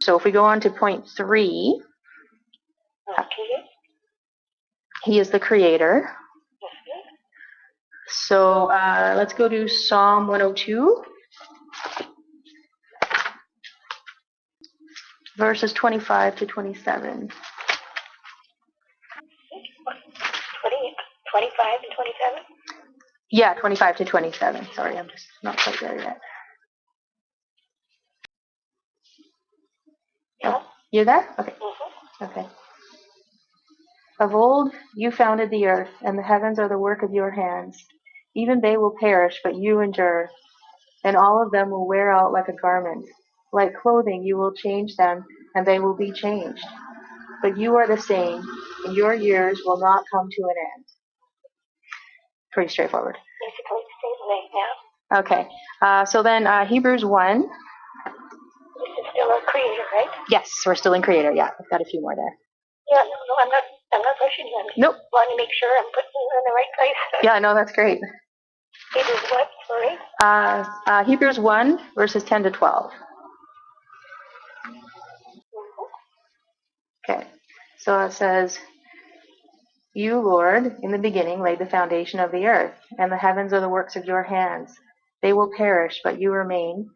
So if we go on to point 3, Okay. he is the creator. Mhm. So let's go to Psalm 102, verses 25 to 27. 25 and 27? Yeah, 25 to 27. Sorry, I'm just not quite there yet. Yeah. Oh, you're there? Okay. Mm-hmm. Okay. Of old you founded the earth, and the heavens are the work of your hands. Even they will perish, but you endure, and all of them will wear out like a garment. Like clothing you will change them, and they will be changed. But you are the same, and your years will not come to an end. Pretty straightforward. Basically the same thing, yeah. Okay. So then Hebrews 1. This is still a creator, right? Yes, we're still in creator. Yeah, I've got a few more there. Yeah, no, I'm not pushing you. Nope. I want to make sure I'm putting you in the right place. Yeah, no, that's great. It is what, sorry? Hebrews 1, verses 10 to 12. Mm-hmm. Okay. So it says, You, Lord, in the beginning laid the foundation of the earth, and the heavens are the works of your hands. They will perish, but you remain,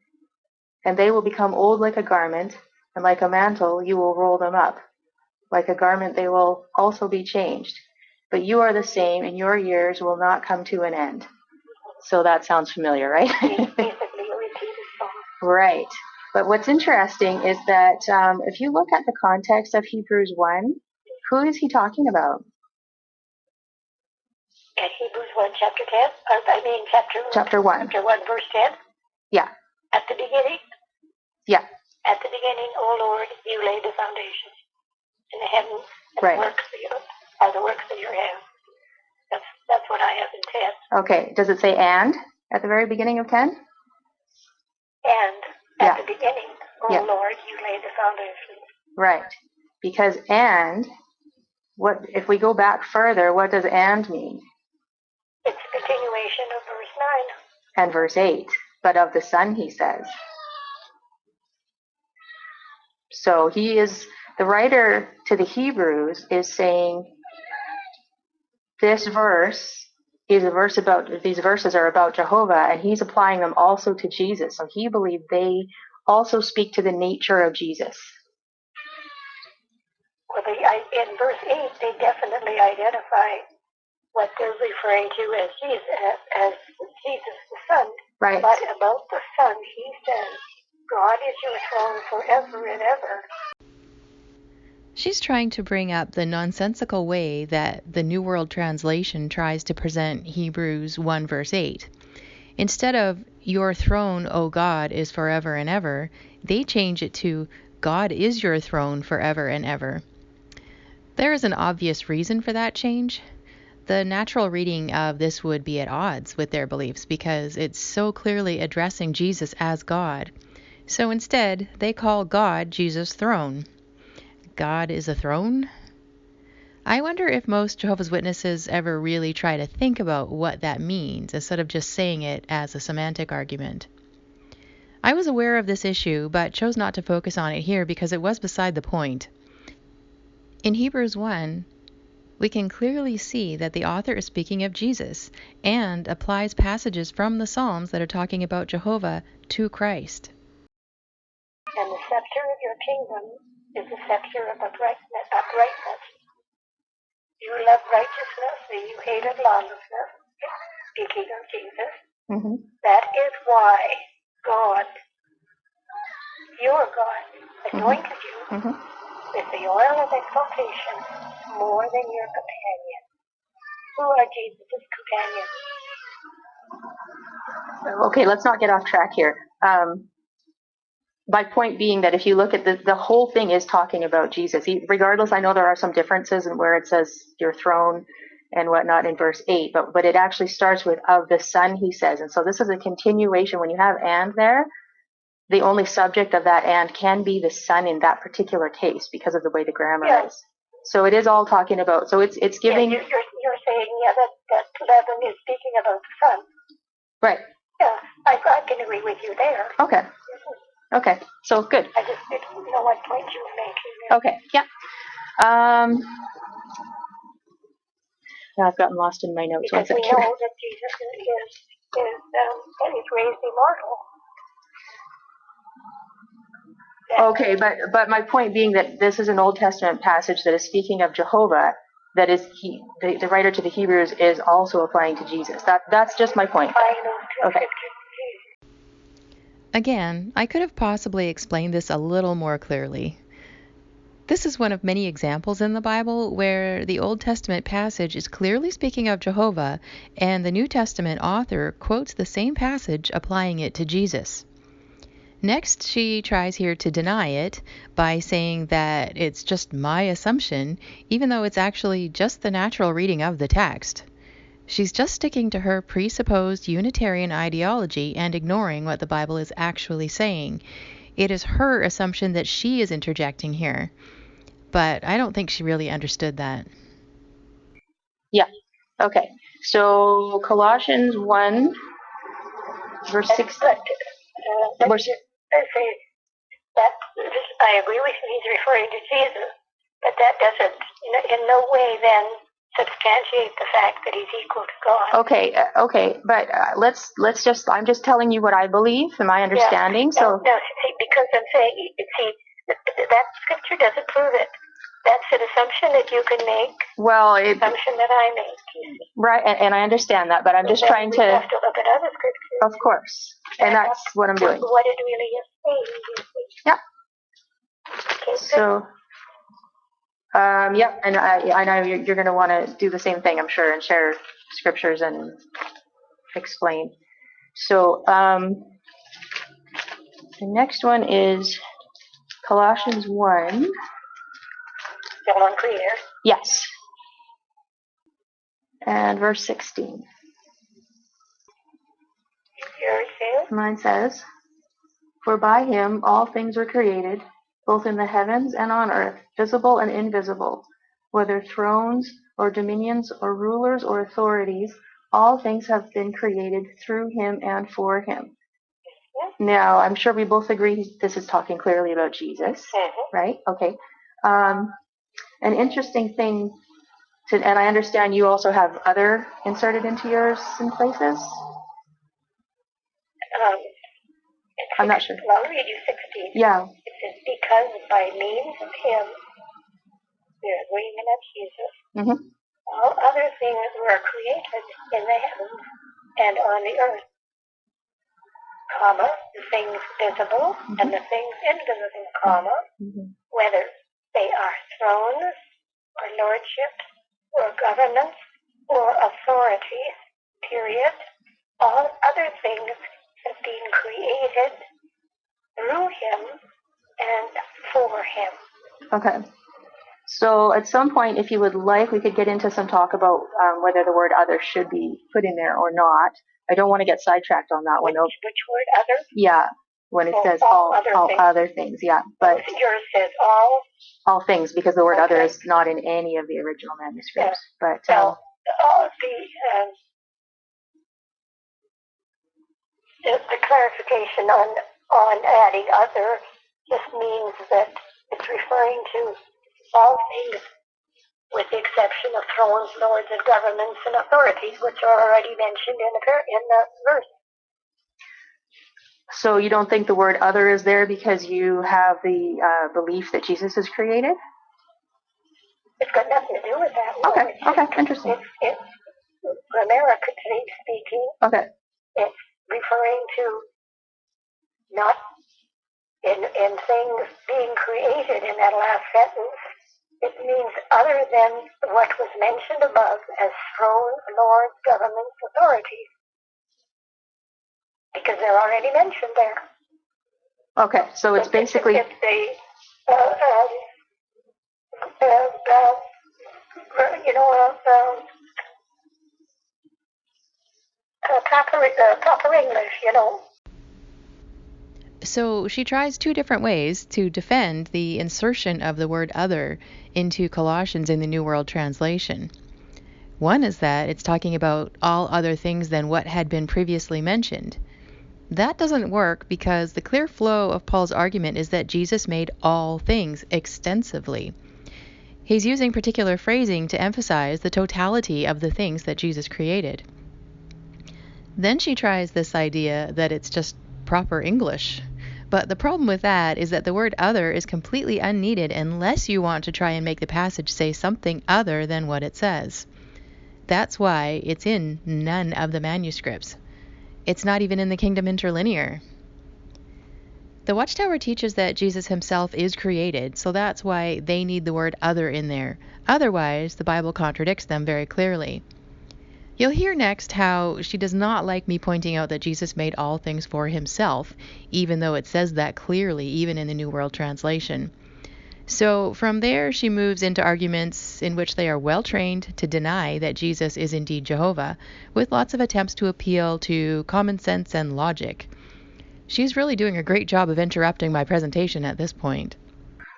and they will become old like a garment, and like a mantle you will roll them up. Like a garment they will also be changed. But you are the same, and your years will not come to an end. So that sounds familiar, right? Basically a repeated song. Right. But what's interesting is that if you look at the context of Hebrews 1, who is he talking about? At Hebrews 1, chapter 10? Chapter 1. Chapter 1, verse 10? Yeah. At the beginning? Yeah. At the beginning, O Lord, you laid the foundation, and the heavens and Right. the works are the works of your hands. That's what I have in 10. Okay. Does it say and at the very beginning of 10? And at the beginning, O Lord, you laid the foundation. Right. Because and, what if we go back further, what does and mean? It's a continuation of verse 9. And verse 8. But of the Son, he says. So he is, the writer to the Hebrews is saying, this verse is a verse about, these verses are about Jehovah, and he's applying them also to Jesus. So he believed they also speak to the nature of Jesus. Well, in verse 8, they definitely identify what they're referring to as Jesus the Son. Right. But about the Son, he says, God is your throne forever and ever. She's trying to bring up the nonsensical way that the New World Translation tries to present Hebrews 1 verse 8. Instead of, your throne, O God, is forever and ever, they change it to, God is your throne forever and ever. There is an obvious reason for that change. The natural reading of this would be at odds with their beliefs because it's so clearly addressing Jesus as God. So instead, they call God Jesus' throne. God is a throne? I wonder if most Jehovah's Witnesses ever really try to think about what that means instead of just saying it as a semantic argument. I was aware of this issue, but chose not to focus on it here because it was beside the point. In Hebrews 1, we can clearly see that the author is speaking of Jesus and applies passages from the Psalms that are talking about Jehovah to Christ. And the scepter of your kingdom is the scepter of uprightness. You love righteousness and you hated lawlessness. Speaking of Jesus, That is why God, your God, anointed you with the oil of exaltation more than your companions. Who are Jesus' companions? Okay, let's not get off track here. My point being that if you look at the whole thing is talking about Jesus. Regardless, I know there are some differences in where it says your throne and whatnot in verse 8, but it actually starts with of the Son, he says. And so this is a continuation. When you have and there, the only subject of that and can be the Son in that particular case because of the way the grammar is. So it is all talking about, so it's giving... Yeah, you're saying, that 11 is speaking about the Son. Right. Yeah, I can agree with you there. Okay. Okay, so good. I just didn't know what point you were making there. Okay, yeah. Now I've gotten lost in my notes. Because we know that Jesus is raised immortal. Okay, but my point being that this is an Old Testament passage that is speaking of Jehovah, that is the writer to the Hebrews is also applying to Jesus. That's just my point. Okay. Again, I could have possibly explained this a little more clearly. This is one of many examples in the Bible where the Old Testament passage is clearly speaking of Jehovah, and the New Testament author quotes the same passage applying it to Jesus. Next, she tries here to deny it by saying that it's just my assumption, even though it's actually just the natural reading of the text. She's just sticking to her presupposed Unitarian ideology and ignoring what the Bible is actually saying. It is her assumption that she is interjecting here. But I don't think she really understood that. Yeah. Okay. So Colossians 1, verse 6. I agree with you, he's referring to Jesus, but that doesn't in no way then substantiate the fact that he's equal to God. Okay, but I'm just telling you what I believe and my understanding. Yeah. No, see, because I'm saying, that scripture doesn't prove it. That's an assumption that you can make. Well, assumption that I make. Right, and I understand that, but I'm just trying to. We have to look at other scriptures. Of course, and that's what I'm doing. What it really is saying. Yeah. Okay, so, yeah, and I know you're going to want to do the same thing, I'm sure, and share scriptures and explain. So, the next one is Colossians 1. Still unclear. Yes. And verse 16. Yours says? Mine says, "For by him all things were created, both in the heavens and on earth, visible and invisible, whether thrones or dominions or rulers or authorities, all things have been created through him and for him." Now, I'm sure we both agree this is talking clearly about Jesus, right? Okay. An interesting thing, and I understand you also have other inserted into yours in places? I'm not sure. I'll read you 16. Yeah. It says, "Because by means of him," the agreement of Jesus, all other things were created in the heavens and on the earth, comma, the things visible and the things invisible, comma, whether they are thrones or lordships or governments or authorities, period. All other things have been created through him and for him. Okay. So at some point, if you would like, we could get into some talk about whether the word other should be put in there or not. I don't want to get sidetracked on that one. Which word, other? Yeah, when it says all other things, yeah. But yours says all things, because the word other is not in any of the original manuscripts. But the clarification on adding other just means that it's referring to all things with the exception of thrones, lords, and governments and authorities, which are already mentioned in the verse. So you don't think the word other is there because you have the belief that Jesus is created? It's got nothing to do with that. Okay, interesting. It's grammatically speaking. Okay. It's referring to not in things being created in that last sentence. It means other than what was mentioned above as thrones, lords, governments, authorities. Because they're already mentioned there. Okay, so it's basically... It's the, proper English, So she tries two different ways to defend the insertion of the word other into Colossians in the New World Translation. One is that it's talking about all other things than what had been previously mentioned. That doesn't work because the clear flow of Paul's argument is that Jesus made all things extensively. He's using particular phrasing to emphasize the totality of the things that Jesus created. Then she tries this idea that it's just proper English. But the problem with that is that the word other is completely unneeded unless you want to try and make the passage say something other than what it says. That's why it's in none of the manuscripts. It's not even in the Kingdom Interlinear. The Watchtower teaches that Jesus himself is created, so that's why they need the word other in there. Otherwise, the Bible contradicts them very clearly. You'll hear next how she does not like me pointing out that Jesus made all things for himself, even though it says that clearly, even in the New World Translation. So from there, she moves into arguments in which they are well trained to deny that Jesus is indeed Jehovah, with lots of attempts to appeal to common sense and logic. She's really doing a great job of interrupting my presentation at this point.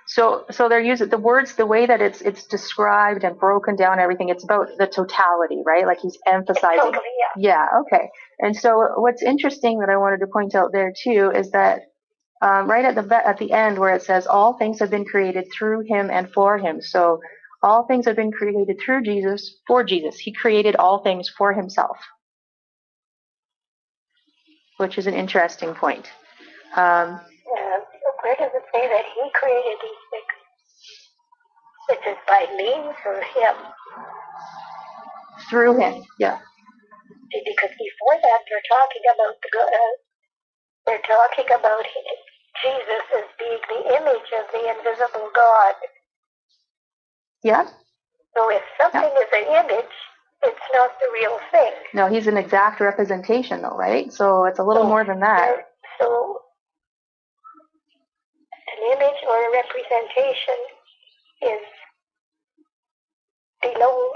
So they're using the words, the way that it's described and broken down, everything. It's about the totality, right? Like he's emphasizing. Totally, Yeah. Okay. And so what's interesting that I wanted to point out there too is that right at the end where it says all things have been created through him and for him. So all things have been created through Jesus, for Jesus. He created all things for himself, which is an interesting point. Where does it say that he created these things? Is it by means or him? Through him, yeah. Because before that, they're talking about Jesus as being the image of the invisible God. Yeah. So if something is an image, it's not the real thing. No, he's an exact representation, though, right? So it's a little more than that. So an image or a representation is below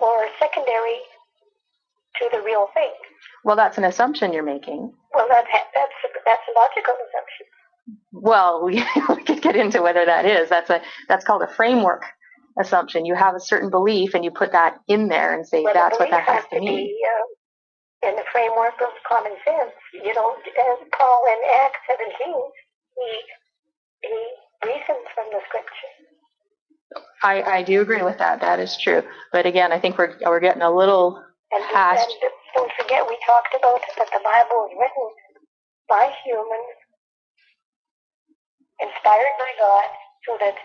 or secondary to the real thing. Well, that's an assumption you're making. Well, that's a logical assumption. Well, we could get into whether that is. That's called a framework assumption. You have a certain belief and you put that in there and say that's what that has to mean. In the framework of common sense, as Paul in Acts 17, he reasons from the scripture. I do agree with that. That is true. But again, I think we're getting a little past. And don't forget, we talked about that the Bible was written by humans, inspired by God, so that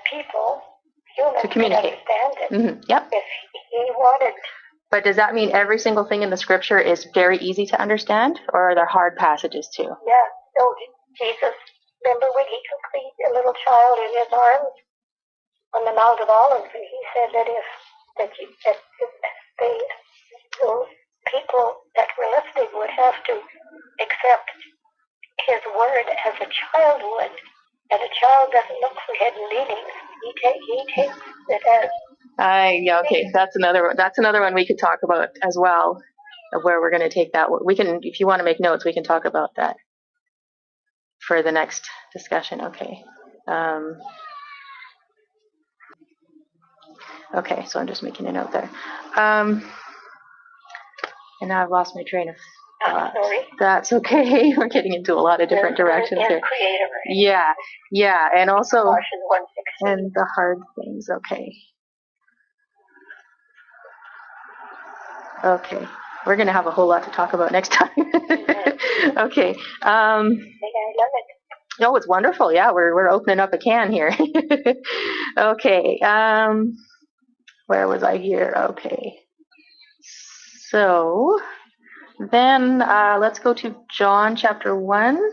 humans to communicate. Could understand it. Mm-hmm. Yep. If he wanted. But does that mean every single thing in the scripture is very easy to understand, or are there hard passages too? Yeah. So Jesus, remember when he took the little child in his arms on the Mount of Olives, and he said that those people that were listening would have to accept his word as a child would, and a child doesn't look for hidden meanings. He takes it as. Yeah, okay. That's another one we could talk about as well, of where we're going to take that. We can, if you want to make notes, we can talk about that for the next discussion. Okay. Okay, so I'm just making a note there. And now I've lost my train of thought. Sorry. That's okay. We're getting into a lot of different directions here. Creator. Yeah, and also Colossians 1:16. and the hard things. Okay, we're gonna have a whole lot to talk about next time. Okay. I love it. No, it's wonderful. Yeah, we're opening up a can here. Okay. Where was I here? Okay. So then let's go to John chapter 1. And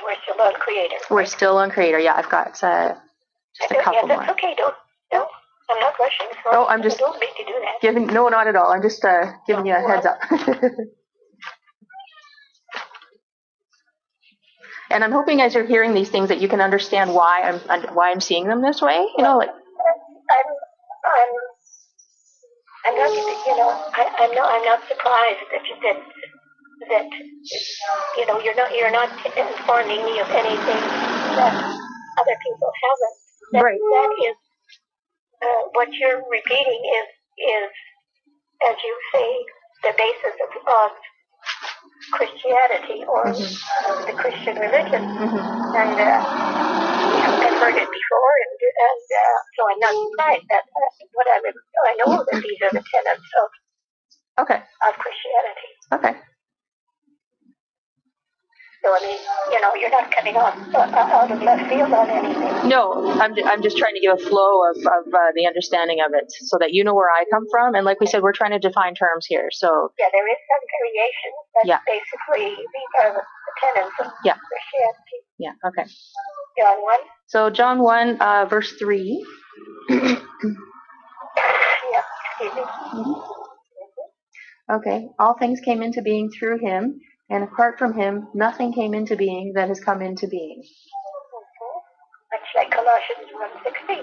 we're still on Creator. We're still on Creator. Yeah, I've got just a couple more. That's okay. Don't. I'm not rushing. Oh, I'm just don't make you do that. No, not at all. I'm just giving you a heads up. And I'm hoping as you're hearing these things that you can understand why I'm seeing them this way. You know, like I'm not surprised that you're not informing me of anything that other people haven't. Right. That is what you're repeating is, as you say, the basis of Christianity or the Christian religion. And I'm converted before, and so I'm not surprised. That's what I know that these are the tenets of Christianity. Okay. So I mean, you're not coming out of left field on anything. No, I'm just trying to give a flow of the understanding of it, so that you know where I come from. And like we said, we're trying to define terms here. So yeah, there is some variation, but basically these are the tenets of Christianity. Yeah. Okay. John 1. So John 1, verse 3. Yeah. Excuse me. Okay. All things came into being through him, and apart from him, nothing came into being that has come into being. Much like Colossians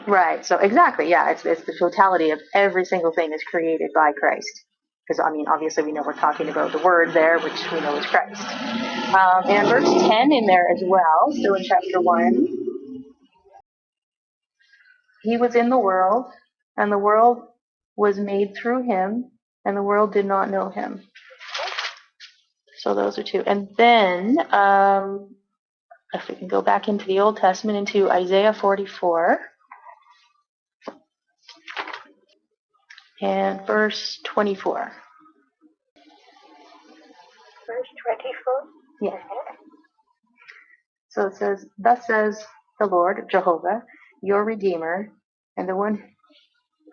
1:16. Right. So exactly. Yeah. It's the totality of every single thing is created by Christ. Because I mean, obviously, we know we're talking about the Word there, which we know is Christ. And verse 10 in there as well. So in chapter 1, he was in the world, and the world was made through him, and the world did not know him. So those are two. And then, if we can go back into the Old Testament, into Isaiah 44, and verse 24. Verse 24? Yes. So it says, "Thus says the Lord, Jehovah, your Redeemer, and the one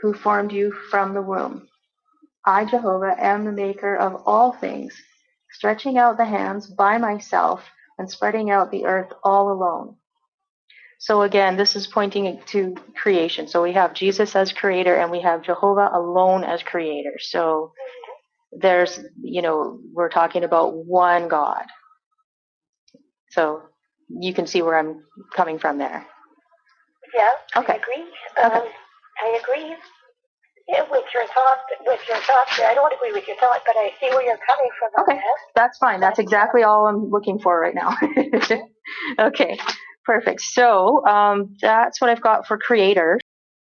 who formed you from the womb. I, Jehovah, am the maker of all things, stretching out the hands by myself and spreading out the earth all alone." So again, this is pointing to creation. So we have Jesus as creator, and we have Jehovah alone as creator. So there's, we're talking about one God. So you can see where I'm coming from there. Yeah, okay. I agree. I agree with your thought. I don't agree with your thought, but I see where you're coming from. Okay, that's fine. That's exactly all I'm looking for right now. Okay, perfect. So that's what I've got for creator.